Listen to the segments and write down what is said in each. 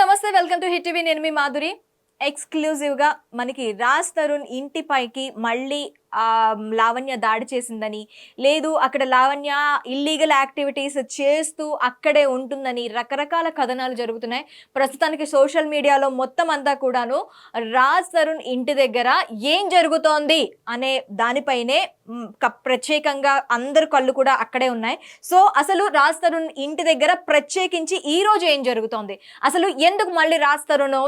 నమస్తే, welcome to hit TV. నేను మీ Madhuri. Exclusive గా మనకి రాజ్ తరుణ్ ఇంటిపైకి మళ్ళీ లావణ్య దాడి చేసిందని, లేదు అక్కడ లావణ్య ఇల్లీగల్ యాక్టివిటీస్ చేస్తూ అక్కడే ఉంటుందని రకరకాల కథనాలు జరుగుతున్నాయి. ప్రస్తుతానికి సోషల్ మీడియాలో మొత్తం అంతా కూడాను రాజ్ తరుణ్ ఇంటి దగ్గర ఏం జరుగుతోంది అనే దానిపైనే ప్రత్యేకంగా అందరు కళ్ళు కూడా అక్కడే ఉన్నాయి. సో అసలు రాజ్ తరుణ్ ఇంటి దగ్గర ప్రత్యేకించి ఈ రోజు ఏం జరుగుతోంది, అసలు ఎందుకు మళ్ళీ రాజ్ తరుణ్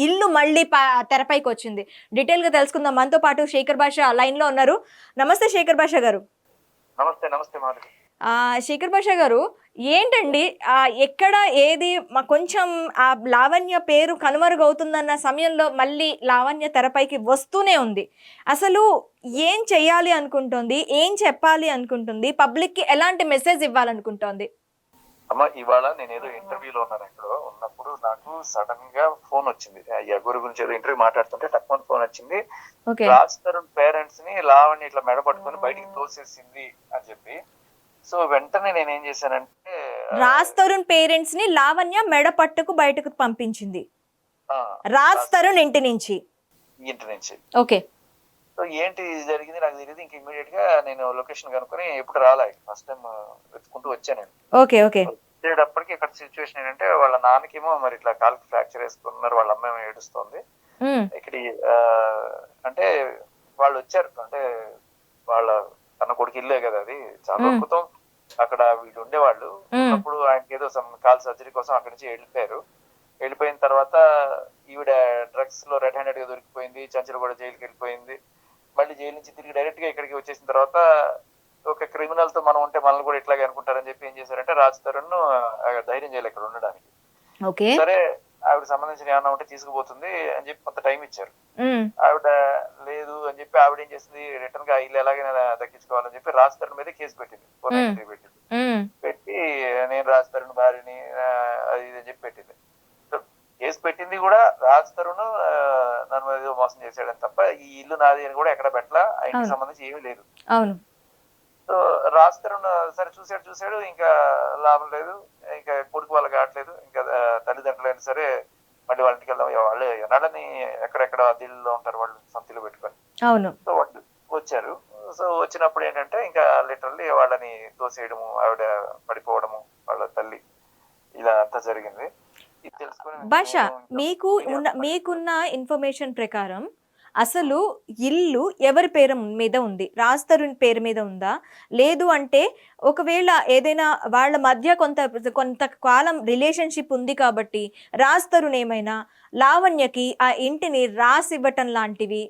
ఇల్లు మళ్ళీ తెరపైకి వచ్చింది, డీటెయిల్ గా తెలుసుకుందాం. మనతో పాటు శేఖర్ భాష లైన్ లో ఉన్నారు. నమస్తే శేఖర్ భాష గారు. నమస్తే నమస్తే మాధురి. శేఖర్ భాష గారు, ఏంటండి ఎక్కడ ఏది కొంచెం ఆ లావణ్య పేరు కనుమరుగవుతుందన్న సమయంలో మళ్ళీ లావణ్య తెరపైకి వస్తూనే ఉంది. అసలు ఏం చెయ్యాలి అనుకుంటుంది, ఏం చెప్పాలి అనుకుంటుంది, పబ్లిక్ కి ఎలాంటి మెసేజ్ ఇవ్వాలనుకుంటోంది? అమ్మ, ఇవాళ నేను ఏదో ఇంటర్వ్యూలో ఉన్నాను. ఎక్కడో ఉన్నప్పుడు నాకు సడన్ గా ఫోన్ వచ్చింది. గురి గురించి ఏదో ఇంటర్వ్యూ మాట్లాడుతుంటే తక్కువ ఫోన్ వచ్చింది. రాజ్ తరుణ్ పేరెంట్స్ ని లావణ్య ఇట్లా మెడ పట్టుకొని బయటికి తోసేసింది అని చెప్పి. సో వెంటనే నేను ఏం చేశానంటే, రాజ్ తరుణ్ పేరెంట్స్ ని లావణ్య మెడ పట్టుకు బయటకు పంపించింది రాజ్ తరుణ్ ఇంటి నుంచి. ఓకే. సో ఏంటి జరిగింది నాకు తెలియదు. ఇంక ఇమీడియట్ గా నేను లొకేషన్ కనుక్కొని ఎప్పుడు రాలే, ఫస్ట్ టైం వెతుకుంటూ వచ్చాను. Okay okay. వచ్చేటప్పటికి ఇక్కడ సిచ్యువేషన్ ఏంటంటే, వాళ్ళ నాన్నకేమో మరి ఇట్లా కాలుకి ఫ్రాక్చర్ వేసుకున్నారు, వాళ్ళ అమ్మ ఏమో ఏడుస్తుంది. ఇక్కడ అంటే వాళ్ళు వచ్చారు, అంటే వాళ్ళ తన కొడుకు ఇల్లే కదా అది, చాలా అద్భుతం. అక్కడ వీళ్ళు ఉండేవాళ్ళు. అప్పుడు ఆయనకి ఏదో కాల్ సర్జరీ కోసం అక్కడి నుంచి వెళ్ళిపోయారు. వెళ్ళిపోయిన తర్వాత ఈవిడ డ్రగ్స్ లో రెడ్ హ్యాండెడ్ గా దొరికిపోయింది. చంచలు కూడా జైలుకి వెళ్ళిపోయింది. మళ్ళీ జైలు నుంచి తిరిగి డైరెక్ట్ గా ఇక్కడికి వచ్చేసిన తర్వాత ఒక క్రిమినల్ తో మనం ఉంటే మనల్ని కూడా ఇట్లాగే అనుకుంటారని చెప్పి ఏం చేశారంటే, రాజ్ తరుణ్ ధైర్యం చేయాలి ఇక్కడ ఉండడానికి. సరే, ఆవిడ సంబంధించిన ఏమన్నా ఉంటే తీసుకుపోతుంది అని చెప్పి కొంత టైం ఇచ్చారు. ఆవిడ లేదు అని చెప్పి ఆవిడ ఏం చేసింది, రిటర్న్ గా ఇల్లు ఎలాగైనా దక్కించుకోవాలని చెప్పి రాజ్ తరుణ్ మీద కేసు పెట్టింది. పెట్టి నేను రాజ్ తరుణ్ భార్యని అది ఇది అని చెప్పి పెట్టింది. కేసు పెట్టింది కూడా రాజ్ తరుణ్ నన్ను ఏదో మోసం చేశాడని తప్ప ఈ ఇల్లు నాది అని కూడా ఎక్కడ పెట్టలా. ఆ ఇంటికి సంబంధించి ఏమీ లేదు. సో రాజ్ తరుణ్ సరే చూసాడు, ఇంకా లాభం లేదు, ఇంకా కొడుకు వాళ్ళకి కావట్లేదు, ఇంకా తల్లిదండ్రులైనా సరే మళ్ళీ వాళ్ళ ఇంటికి వెళ్దాం, వాళ్ళు ఎన్నాడని ఎక్కడెక్కడ దిల్లులో ఉంటారు వాళ్ళు సంతిలో పెట్టుకొని. సో వాళ్ళు వచ్చారు. సో వచ్చినప్పుడు ఏంటంటే ఇంకా లిటరల్లీ వాళ్ళని తోసేయడము, ఆవిడ పడిపోవడము, వాళ్ళ తల్లి, ఇలా అంతా జరిగింది. భాష, మీకున్న ఇన్ఫర్మేషన్ ప్రకారం అసలు ఇల్లు ఎవరి పేరు మీద ఉంది? రాజ్ తరుణ్ పేరు మీద ఉందా? లేదు అంటే ఒకవేళ ఏదైనా వాళ్ళ మధ్య కొంతకాలం రిలేషన్షిప్ ఉంది కాబట్టి రాజ్ తరుణ్ ఏమైనా లావణ్యకి ఆ ఇంటిని రాసివ్వటం లాంటివి,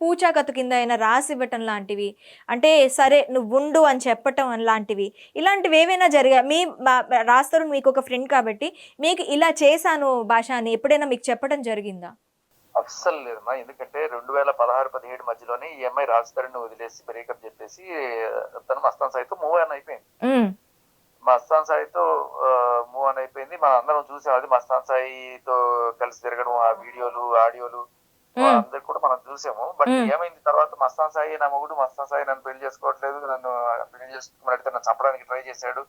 పూచాకత్తు కింద అయినా రాసివ్వటం లాంటివి, అంటే సరే నువ్వు ఉండు అని చెప్పటం లాంటివి, ఇలాంటివి ఏవైనా జరిగా? రాజ్ తరుణ్ మీకు ఒక ఫ్రెండ్ కాబట్టి మీకు ఇలా చేశాను భాష అని ఎప్పుడైనా మీకు చెప్పడం జరిగిందా? అస్సలు లేదమ్మా. ఎందుకంటే 2016-17 మధ్యలోనే ఈ అమ్మాయి రాజ్ తరుణ్ వదిలేసి బ్రేకప్ చెప్పేసి తను మస్తాన్ సాయితో మూవ్ ఆన్ అయిపోయింది. మస్తాన్ సాయితో మూవ్ ఆన్ అయిపోయింది. మనం అందరం చూసాం, అది మస్తాన్ సాయితో కలిసి తిరగడం, ఆ వీడియోలు ఆడియోలు అందరికి కూడా మనం చూసాము. బట్ ఏమైంది తర్వాత, మస్తాన్ సాయి నా మొగుడు, మస్తాన్ సాయి నన్ను పెళ్లి చేసుకోవట్లేదు, నన్ను పెళ్లి చేసుకున్నట్టు నన్ను చంపడానికి ట్రై చేశాడు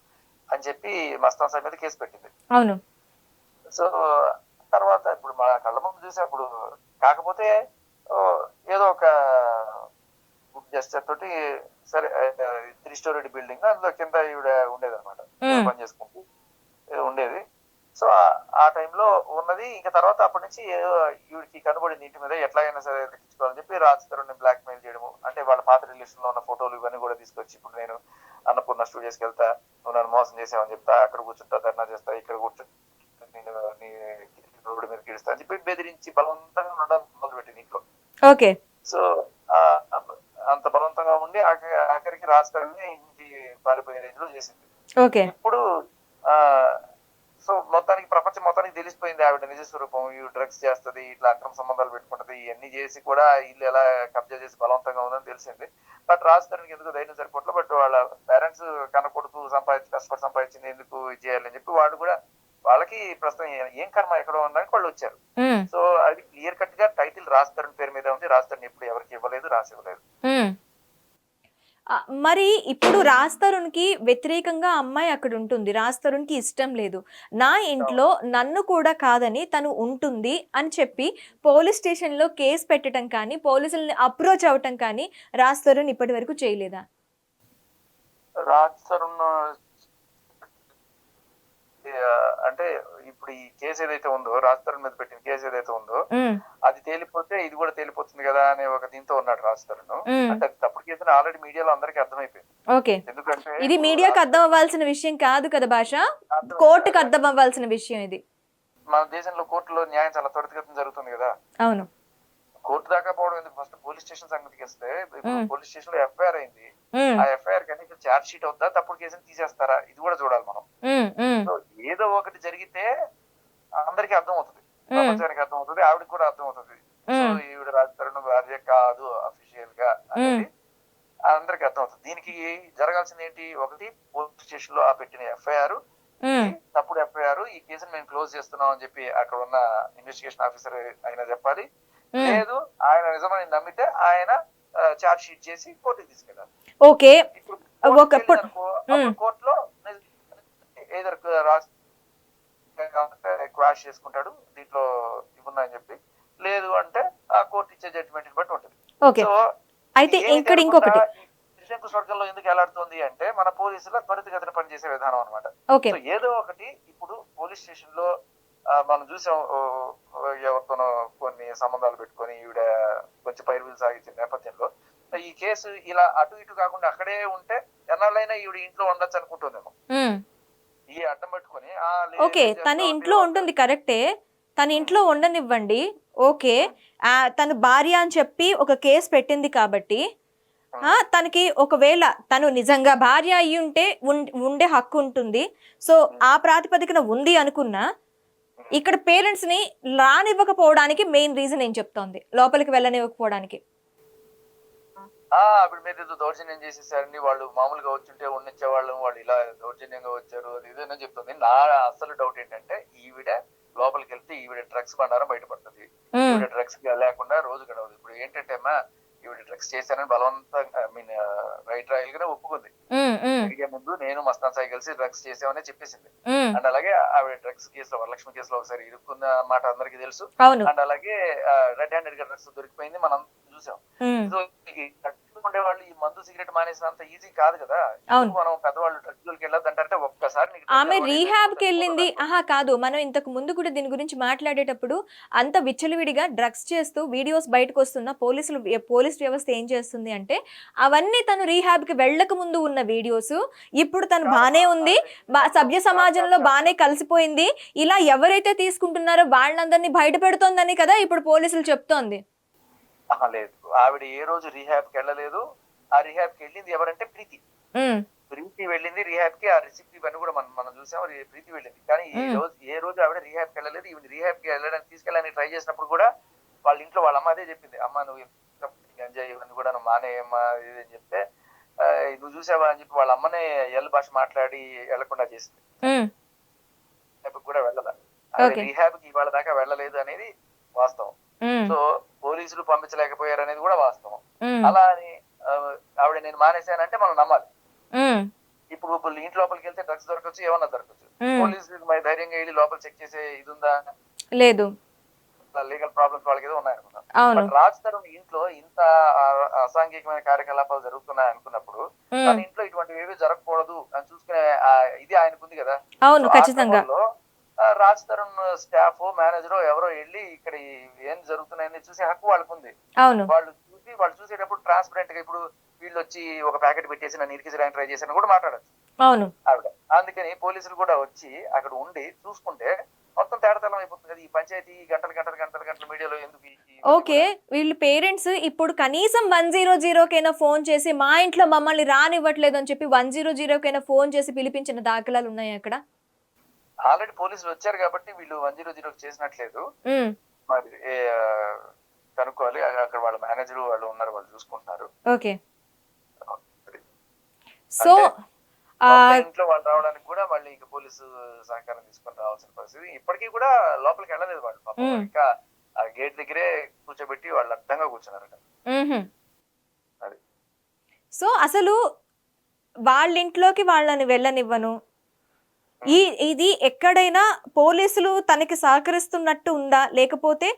అని చెప్పి మస్తాన్ సాయి మీద కేసు పెట్టింది. అవును. సో తర్వాత ఇప్పుడు మా కళ్ళ ముందు చూసే, అప్పుడు కాకపోతే ఏదో ఒక గుడ్ జెస్చర్ తోటి సరే 3 స్టోరీ బిల్డింగ్, అందులో కింద ఈవిడ ఉండేది అనమాట, పని చేసుకుంటూ ఉండేది. సో ఆ టైంలో ఉన్నది. ఇంకా తర్వాత అప్పటి నుంచి ఈవిడికి కనబడింది ఇంటి మీద, ఎట్లాగైనా సరే దక్కించుకోవాలని చెప్పి రాజ్ తరుణ్ ని బ్లాక్ మెయిల్ చేయడము. అంటే వాళ్ళ పాత రిలేషన్ లో ఉన్న ఫోటోలు ఇవన్నీ కూడా తీసుకొచ్చి, ఇప్పుడు నేను అన్నపూర్ణ స్టూడియోస్కి వెళ్తా, నువ్వు నన్ను మోసం చేసావని చెప్తా, అక్కడ కూర్చుంటా, ధర్నా చేస్తా, ఇక్కడ కూర్చుంటా, రోడ్డు మీద గెలుస్తా అని చెప్పి బెదిరించి బలవంతంగా ఉండడం మొదలుపెట్టింది ఇంట్లో. ఓకే. సో అంత బలవంతంగా ఉండి ఆఖరికి రాజ్ తరుణ్ ఇంటి పారిపోయే రేంజ్ లో చేసింది. ఇప్పుడు సో మొత్తానికి ప్రపంచం మొత్తానికి తెలిసిపోయింది ఆవిడ నిజ స్వరూపం. ఈ డ్రగ్స్ చేస్తుంది, ఇట్లా అక్రమ సంబంధాలు పెట్టుకుంటది, ఇవన్నీ చేసి కూడా ఇల్లు ఎలా కబ్జా చేసి బలవంతంగా ఉందని తెలిసింది. బట్ రాజ్ తరుణ్కి ఎందుకు ధైర్యం సరిపోవట్లేదు. బట్ వాళ్ళ పేరెంట్స్ కన్న కొడుకు కష్టపడి సంపాదించింది ఎందుకు చేయాలని చెప్పి వాళ్ళు కూడా, వాళ్ళకి ప్రస్తుతం ఏం కర్మ ఎక్కడ ఉందని వాళ్ళు వచ్చారు. సో అది క్లియర్ కట్ గా టైటిల్ రాజ్ తరుణ్ పేరు మీద ఉంది. రాజ్ తరుణ్ ఎప్పుడు ఎవరికి ఇవ్వలేదు, రాసి ఇవ్వలేదు. మరి ఇప్పుడు రాజ్ తరుణ్‌కి వ్యతిరేకంగా అమ్మాయి అక్కడ ఉంటుంది. రాజ్ తరుణ్‌కి ఇష్టం లేదు. నా ఇంట్లో నన్ను కూడా కాదని తను ఉంటుంది అని చెప్పి పోలీస్ స్టేషన్‌లో కేస్ పెట్టడం కానీ, పోలీసుల్ని అప్రోచ్ అవ్వటం కానీ రాజ్ తరుణ్ ఇప్పటి వరకు చేయలేదా? రాజ్ తరుణ్ అంటే ఇప్పుడు ఈ కేసు ఏదైతే ఉందో, రాజ్ తరుణ్ మీద పెట్టిన కేసు ఏదైతే ఉందో, హ్మ్. అది తేలిపోతే ఇది కూడా తేలిపోతుంది కదా అనే ఒక దీంతో ఉన్నాడు రాజ్ తరుణ్. హ్మ్. అంటే అది తప్పుడు కేసు ఆల్రెడీ మీడియాలో అందరికీ అర్థమైపోయింది. ఓకే. ఎందుకంటే ఇది మీడియాకి అర్థం అవ్వాల్సిన విషయం కాదు కదా భాష. కోర్టుకి అర్థం అవ్వాల్సిన విషయం ఇది. మన దేశంలో కోర్టులో న్యాయం చాలా త్వరితగతిన జరుగుతుంది కదా. అవును. కోర్టు దాకా పోవడం ఎందుకు, ఫస్ట్ పోలీస్ స్టేషన్ సంగతికి వస్తే, ఇప్పుడు హ్మ్. పోలీస్ స్టేషన్ లో ఎఫ్ఐఆర్ అయింది. హ్మ్. ఆ ఎఫ్ఐఆర్ కనుక ఛార్జ్ షీట్ అవుతా, తప్పుడు కేసుని తీసేస్తారా, ఇది కూడా చూడాలి మనం. హ్మ్. హ్మ్. సో ఏదో ఒకటి జరిగితే అందరికీ అర్థం అవుతుంది, హ్మ్. ప్రపంచానికి అర్థం అవుతుంది, ఆవిడకి కూడా అర్థం అవుతుంది. సో హ్మ్. ఈవిడ రాజ్ తరుణ్ భార్య కాదు అఫీషియల్ గా హ్మ్. అనేది అందరికి అర్థం అవుతుంది. దీనికి జరగాల్సింది ఏంటి, ఒకటి పోలీస్ స్టేషన్ లో ఆ పెట్టిన ఎఫ్ఐఆర్ హ్మ్. తప్పుడు ఎఫ్ఐఆర్, ఈ కేసుని మేము క్లోజ్ చేస్తున్నాం అని చెప్పి అక్కడ ఉన్న ఇన్వెస్టిగేషన్ ఆఫీసర్ అయినా చెప్పాలి. హ్మ్. లేదు ఆయన నిజమని నమ్మితే ఆయన ఛార్జ్ షీట్ చేసి కోర్టుకి తీసుకెళ్ళాలి. ఓకే. ఇప్పుడు ఒకప్పుడు హ్మ్. కోర్టులో ఏదర్ రాజ్ క్వాష్ చేసుకుంటాడు, దీంట్లో ఇవ్వన్నాయని చెప్పి, లేదు అంటే ఆ కోర్టు ఇచ్చే జడ్జిమెంట్ బట్టి ఉంటుంది. ఓకే. సో అయితే ఏమి ఇక్కడ జరగకుండా ఇంకొకటి. త్రిశంకు స్వర్గంలో ఎందుకు ఎలాడుతుంది అంటే మన పోలీసుల త్వరితగతిన పనిచేసే విధానం అనమాట. ఓకే. సో ఏదో ఒకటి ఇప్పుడు పోలీస్ స్టేషన్ లో మనం చూసాం, ఎవరితోనో కొన్ని సంబంధాలు పెట్టుకొని ఈవిడ కొంచెం పైరువులు సాగించిన నేపథ్యంలో ఈ కేసు ఇలా అటు ఇటు కాకుండా అక్కడే ఉంటే ఎన్నాళ్ళైనా ఈవిడ ఇంట్లో ఉండొచ్చు అనుకుంటుందేమో. హ్మ్. ఈ అడ్డం పెట్టుకొని ఓకే. తన ఇంట్లో ఉంటుంది కరెక్టే. తన ఇంట్లో ఉండనివ్వండి. ఓకే. తను భార్య అని చెప్పి ఒక కేస్ పెట్టింది కాబట్టి తనకి ఒకవేళ తను నిజంగా భార్య అయ్యుంటే ఉండే హక్కు ఉంటుంది. సో, ఆ ప్రాతిపదికన ఉంది అనుకున్నా, ఇక్కడ పేరెంట్స్‌ని రానివ్వకపోవడానికి మెయిన్ రీజన్ ఏం చెప్తోంది? లోపలికి వెళ్ళనివ్వకపోవడానికి. ఇప్పుడు మీరు ఏదో దౌర్జన్యం చేసేసారండి, వాళ్ళు మామూలుగా వచ్చుంటే ఉండనిచ్చేవాళ్ళు, వాళ్ళు ఇలా దౌర్జన్యంగా వచ్చారు అది ఇదేనని చెప్తుంది. నా అసలు డౌట్ ఏంటంటే ఈవిడ లోపలికి వెళ్తే ఈవిడ డ్రగ్స్ బండారం బయటపడుతుంది. హ్మ్. ఈవిడ డ్రగ్స్ లేకుండా రోజు గడవదు. ఇప్పుడు ఏంటంటే అమ్మా, ఈవిడ డ్రగ్స్ చేశానని బలవంతంగా రైట్ రాయల్ గానే ఒప్పుకుంది. హ్మ్. హ్మ్. తిరిగే ముందు నేను మస్తాన్ సాయి కలిసి డ్రగ్స్ చేసామని చెప్పేసింది. హ్మ్. అండ్ అలాగే ఆవిడ డ్రగ్స్ కేసులో, వరలక్ష్మి కేసులో ఒకసారి ఇరుక్కున్న మాట అందరికీ తెలుసు. అవును. అండ్ అలాగే రెడ్ హ్యాండెడ్ గా డ్రగ్స్ దొరికిపోయింది, మనం చూసాం. హ్మ్. సో ఉండేవాళ్ళు ఈ మందు సిగరెట్ మానేసినంత ఈజీ కాదు కదా. అవును. మనం పెద్దవాళ్ళు డ్రగ్స్ జోలికి వెళ్ళొద్దంటే ఒక్కసారి నీకు ఆమె రీహాబ్‌కి వెళ్ళింది. కాదు. మనం ఇంతకు ముందు కూడా దీని గురించి మాట్లాడేటప్పుడు అంత విచ్చలవిడిగా డ్రగ్స్ చేస్తూ వీడియోస్ బయటకొస్తున్న పోలీస్ వ్యవస్థ ఏం చేస్తుంది అంటే, అవన్నీ తను రీహాబ్‌కి వెళ్ళక ముందు ఉన్న వీడియోస్. ఇప్పుడు తను బానే ఉంది. సభ్య సమాజంలో బానే కలిసిపోయింది. ఇలా ఎవరైతే తీసుకుంటున్నారో వాళ్ళందరినీ బయట పెడుతోందని కదా ఇప్పుడు పోలీసులు చెప్తోంది. లేదు, ఆవిడ ఏ రోజు రీహాబ్ కి వెళ్ళలేదు. ఆ రీహాబ్ కి వెళ్ళింది ఎవరంటే ప్రీతి. హ్మ్. ప్రీతి వెళ్ళింది రీహాబ్ కి. ఆ రిసిప్ట్ ఇవన్నీ కూడా మనం చూసాం. ప్రీతి వెళ్ళింది. కానీ ఏ రోజు ఆవిడ రీహాబ్ కి వెళ్ళలేదు. ఈవిడ రీహాబ్ కి వెళ్ళడానికి తీసుకెళ్ళడానికి ట్రై చేసినప్పుడు కూడా వాళ్ళ ఇంట్లో వాళ్ళ అమ్మ అదే చెప్పింది, అమ్మ నువ్వు ఎంజాయ్ ఇవన్నీ కూడా నువ్వు మానేయమ్మా ఇది అని చెప్తే, నువ్వు చూసావా అని చెప్పి వాళ్ళ అమ్మనే ఎల్ భాష మాట్లాడి వెళ్లకుండా చేసింది. హ్మ్. కూడా వెళ్ళాల. ఓకే. రీహాబ్ కి ఇవాళ దాకా వెళ్ళలేదు అనేది వాస్తవం. హ్మ్. సో పోలీసులు పంపించలేకపోయారు అనేది కూడా వాస్తవం. హ్మ్. అలా అని ఆవిడ నేను మానేశానంటే మనం నమ్మాలి. హ్మ్. ఇప్పుడు ఇంటి లోపలికి వెళ్తే డ్రగ్స్ దొరకచ్చు, ఏమన్నా దొరకచ్చు. హ్మ్. పోలీసులు మరి ధైర్యంగా వెళ్ళి లోపల చెక్ చేసే ఇది ఉందా? లేదు. లీగల్ ప్రాబ్లమ్స్ వాళ్ళకి ఏదో ఉన్నాయనుకుందాం. అవును. బట్ రాజ్ తరుణ్ ఇంట్లో ఇంత అసాంఘికమైన కార్యకలాపాలు జరుగుతున్నాయి అనుకున్నప్పుడు తన హ్మ్. ఇంట్లో ఇటువంటివి ఏవి జరగకూడదు అని చూసుకునే ఇది ఆయనకుంది కదా. అవును. సో ఆ ఖచ్చితంగా. క్రమంలో రాజ్ తరుణ్ స్టాఫ్ మేనేజర్ ఎవరో వెళ్ళి ఇక్కడ ఏం జరుగుతున్నాయని చూసే హక్కు వాళ్ళకు ఉంది. అవును. వాళ్ళు చూసేటప్పుడు ట్రాన్స్పరెంట్ గా, ఇప్పుడు వీళ్ళు వచ్చి ఒక ప్యాకెట్ పెట్టేసి నన్ను ఇరికించడానికి ట్రై చేశాను కూడా మాట్లాడచ్చు అవును. ఆవిడ. అందుకని పోలీసులు కూడా వచ్చి అక్కడ ఉండి చూసుకుంటే మొత్తం తేడతలం అయిపోతుంది కదా. ఈ పంచాయతీ గంటలు మీడియాలో ఎందుకు ఓకే. వీళ్ళు పేరెంట్స్ ఇప్పుడు కనీసం 100కైనా ఫోన్ చేసి మా ఇంట్లో మమ్మల్ని రానివ్వట్లేదు అని చెప్పి 100కైనా ఫోన్ చేసి పిలిపించిన దాఖలాలు ఉన్నాయా అక్కడ? ఆల్రెడీ పోలీసులు వచ్చారు కాబట్టి వీళ్ళు 100 చేసినట్లేదు. హ్మ్. మరి కనుక్కోవాలి. అక్కడ వాళ్ళ మేనేజర్ వాళ్ళు ఉన్నారు, వాళ్ళు చూసుకుంటున్నారు. ఓకే. సో ఇంట్లో వాళ్ళు రావడానికి కూడా మళ్ళీ ఇంకా పోలీసు సహకారం తీసుకొని రావాల్సిన పరిస్థితి. ఇప్పటికీ కూడా లోపలికి వెళ్ళలేదు వాళ్ళు. పాపం ఇంకా ఆ గేట్ దగ్గరే కూర్చోబెట్టి వాళ్ళు అడ్డంగా కూర్చున్నారట. హుహు. అది. సో అసలు వాళ్ళ ఇంట్లోకి వాళ్ళని వెళ్ళనివ్వను, ఇది ఎక్కడైనా పోలీసులు తనకి సహకరిస్తున్నట్టు ఉందా, లేకపోతే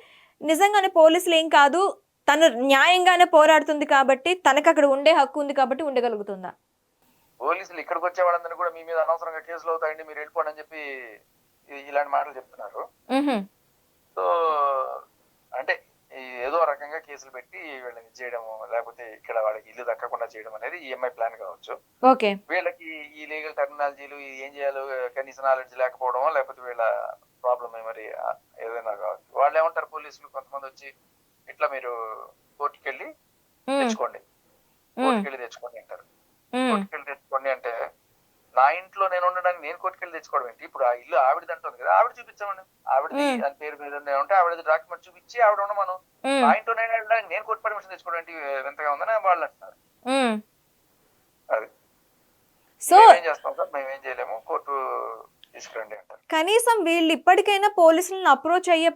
నిజంగానే పోలీసులు ఏం కాదు తను న్యాయంగానే పోరాడుతుంది కాబట్టి తనకు అక్కడ ఉండే హక్కు ఉంది కాబట్టి ఉండగలుగుతుందా? పోలీసులు ఇక్కడికి వచ్చే వాళ్ళందరూ కూడా మీ మీద అనవసరంగా కేసులు అవుతాయండి, మీరు వెళ్ళిపోండి అని చెప్పి ఇలాంటి మాటలు చెప్తున్నారు. సో అంటే ఏదో రకంగా కేసులు పెట్టి వీళ్ళని చేయడము, లేకపోతే ఇక్కడ వాళ్ళకి ఇల్లు దక్కకుండా చేయడం అనేది ఈఎంఐ ప్లాన్ కావచ్చు. ఓకే, వీళ్ళకి ఈ లీగల్ టెర్మినాలజీలు ఏం చేయాలో కనీస నాలెడ్జ్ లేకపోవడమో, లేకపోతే వీళ్ళ ప్రాబ్లమ్ మరి ఏదైనా కావచ్చు. వాళ్ళు ఏమంటారు, పోలీసులు కొంతమంది వచ్చి ఇట్లా మీరు కోర్టుకి వెళ్ళి తెచ్చుకోండి, కోర్టుకి వెళ్ళి తెచ్చుకోండి అంటారు. కోర్టుకి వెళ్ళి తెచ్చుకోండి అంటే నా ఇంట్లో నేను ఉండడానికి నేను కోర్టుకెళ్ళి తెచ్చుకోవడం ఏంటి? ఇప్పుడు ఆ ఇల్లు ఆవిడది అంటుంది కదా, ఆవిడ చూపించామండి, ఆవిడది అని పేరు మీద ఉంటే ఆవిడది డాక్యుమెంట్ చూపించి ఆవిడ ఉండమను. నా ఇంట్లో నేను ఉండడానికి నేను కోర్టు పర్మిషన్ తెచ్చుకోవడం ఏంటి వింతగా ఉందని వాళ్ళు అంటున్నారు. అది సో ఏం చేస్తాం సార్, మేము ఏం చేయలేము, కోర్టు తీసుకురండి అంటారు. కనీసం వీళ్ళు ఇప్పటికైనా పోలీసులను అప్రోచ్ అయ్యే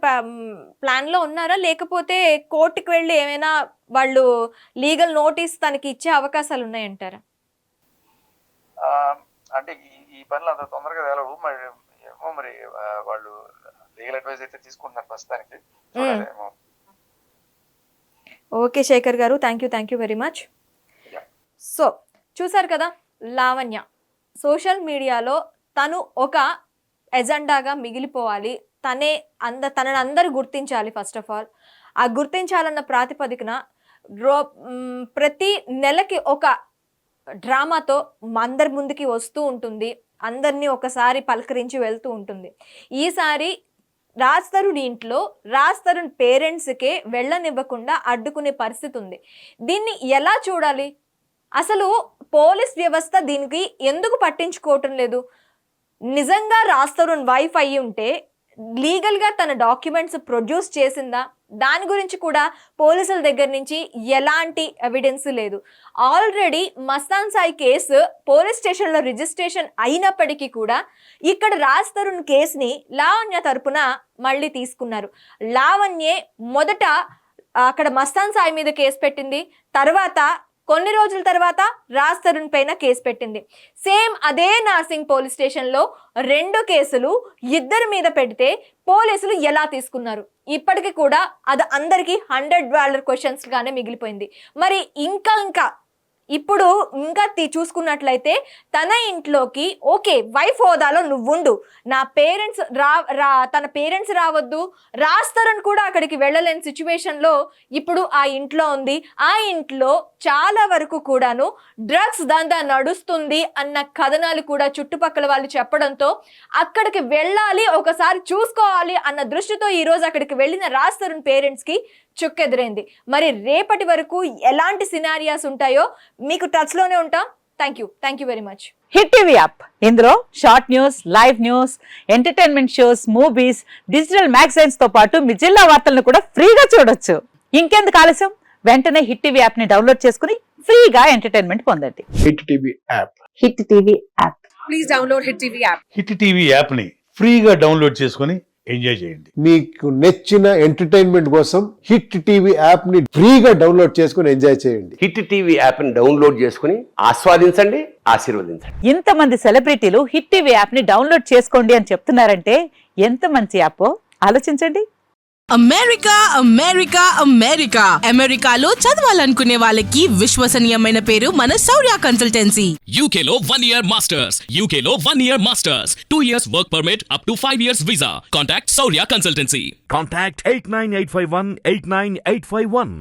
ప్లాన్ లో ఉన్నారా, లేకపోతే కోర్టుకి వెళ్ళి ఏమైనా వాళ్ళు లీగల్ నోటీస్ తనకి ఇచ్చే అవకాశాలు ఉన్నాయంటారా? అంటే ఈ పనులు అంత తొందరగా తెలవు మరి, ఏమో మరి వాళ్ళు లీగల్ అడ్వైస్ అయితే తీసుకుంటున్నారు ప్రస్తుతానికి. ఓకే శేఖర్ గారు, thank you very much. So చూసారు కదా, లావణ్య సోషల్ మీడియాలో తను ఒక ఎజెండాగా మిగిలిపోవాలి, తనని అందరూ గుర్తించాలి. ఫస్ట్ ఆఫ్ ఆల్ ఆ గుర్తించాలన్న ప్రాతిపదికన ప్రతి నెలకి ఒక డ్రామాతో అందరి ముందుకి వస్తూ ఉంటుంది, అందరినీ ఒకసారి పలకరించి వెళ్తూ ఉంటుంది. ఈసారి రాజ్ తరుణ్ ఇంట్లో రాజ్ తరుణ్ పేరెంట్స్కే వెళ్ళనివ్వకుండా అడ్డుకునే పరిస్థితి ఉంది. దీన్ని ఎలా చూడాలి? అసలు పోలీస్ వ్యవస్థ దీనికి ఎందుకు పట్టించుకోవటం లేదు? నిజంగా రాజ్ తరుణ్ వైఫ్ అయ్యి ఉంటే లీగల్గా తన డాక్యుమెంట్స్ ప్రొడ్యూస్ చేసిందా? దాని గురించి కూడా పోలీసుల దగ్గర నుంచి ఎలాంటి ఎవిడెన్స్ లేదు. Already Mastan Sai case police స్టేషన్లో రిజిస్ట్రేషన్ అయినప్పటికీ కూడా ఇక్కడ రాజ్ తరుణ్ కేసుని లావణ్య తరపున మళ్ళీ తీసుకున్నారు. లావణ్యే మొదట అక్కడ మస్తాన్ సాయి మీద కేసు పెట్టింది, తర్వాత కొన్ని రోజుల తర్వాత రాజ్ తరుణ్ పైన కేసు పెట్టింది. సేమ్ అదే నార్సింగ్ పోలీస్ స్టేషన్లో 2 కేసులు ఇద్దరి మీద పెడితే పోలీసులు ఎలా తీసుకున్నారు? ఇప్పటికీ కూడా అది అందరికీ $100 క్వశ్చన్స్ గానే మిగిలిపోయింది. మరి ఇంకా ఇప్పుడు ఇంకా చూసుకున్నట్లయితే తన ఇంట్లోకి ఓకే వైఫ్ హోదాలో నువ్వుండు, నా పేరెంట్స్ తన పేరెంట్స్ రావద్దు, రాజ్ తరుణ్ కూడా అక్కడికి వెళ్ళలేని సిచ్యువేషన్లో ఇప్పుడు ఆ ఇంట్లో ఉంది. ఆ ఇంట్లో చాలా వరకు కూడాను డ్రగ్స్ దందా నడుస్తుంది అన్న కథనాలు కూడా చుట్టుపక్కల వాళ్ళు చెప్పడంతో అక్కడికి వెళ్ళాలి, ఒకసారి చూసుకోవాలి అన్న దృష్టితో ఈరోజు అక్కడికి వెళ్ళిన రాజ్ తరుణ్ పేరెంట్స్కి చుక్కెదురైంది. మరి రేపటి వరకు ఎలాంటి సినారియాస్ ఉంటాయో మీకు టచ్ లోనే ఉంటాం. Thank you very much. Hit TV app, ఇందులో short news, live news, entertainment shows, movies, digital magazines తో పాటు మీ జిల్లా వార్తలను కూడా ఫ్రీగా చూడొచ్చు. ఇంకెందుకు ఆలస్యం, వెంటనే హిట్ టీవీ యాప్ ని డౌన్లోడ్ చేసుకుని ఫ్రీగా ఎంటర్టైన్మెంట్ పొందండి. Hit TV app, hit TV app, please download hit TV app. Hit TV app ని ఫ్రీగా డౌన్లోడ్ చేసుకుని ఎంజాయ్ చేయండి. మీకు నచ్చిన ఎంటర్టైన్మెంట్ కోసం హిట్ టీవీ యాప్ ని ఫ్రీగా డౌన్లోడ్ చేసుకుని ఎంజాయ్ చేయండి. హిట్ టీవీ యాప్ ని డౌన్లోడ్ చేసుకుని ఆస్వాదించండి, ఆశీర్వదించండి. ఇంతమంది సెలబ్రిటీలు హిట్ టీవీ యాప్ ని డౌన్లోడ్ చేసుకోండి అని చెప్తున్నారంటే ఎంత మంచి యాప్ ఆలోచించండి. అమెరికా అమెరికా అమెరికా అమెరికాలో చదవాలనుకునే వాళ్ళకి విశ్వసనీయమైన పేరు మన శౌర్య కన్సల్టెన్సీ. UK లో 1 year masters, UK లో 1 year masters, 2 years work permit up to 5 years visa. Contact Saurya Consultancy. Contact 89851 89851.